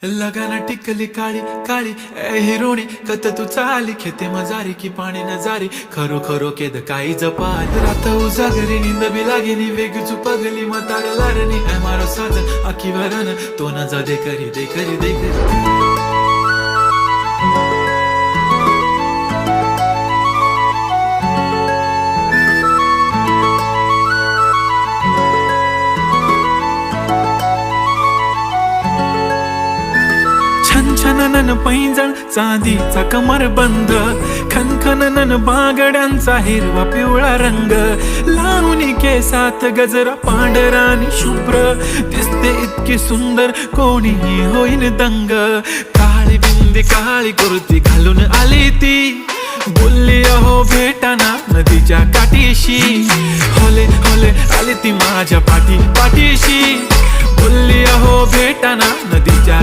लगाना टिकली काळी काळी ए हिरोणी कत तू चाली खेते मजारी की पाणी नजारी खरो खरो केद काही जपाल रात उजागरी निंद बी लागेनी वेग चुपगली मतार लारणी ए मारो साथ आखी वरन तो न जा दे करी दे करी दे करी छनछनन पैंजण चांदीचा कमरबंद खनखनन बांगड्यांचा हिरवा पिवळा रंग लावणी केसात गजरा पांढरा आणि शुभ्र दिसते इतकी सुंदर कोणीही होईन दंग काळी बिंदी काळी कुर्ती घालून आली ती बोलली अहो भेटाना नदीच्या काठीशी होले होले आली ती माझ्या पाठीशी बोलली अहो भेटाना नदीच्या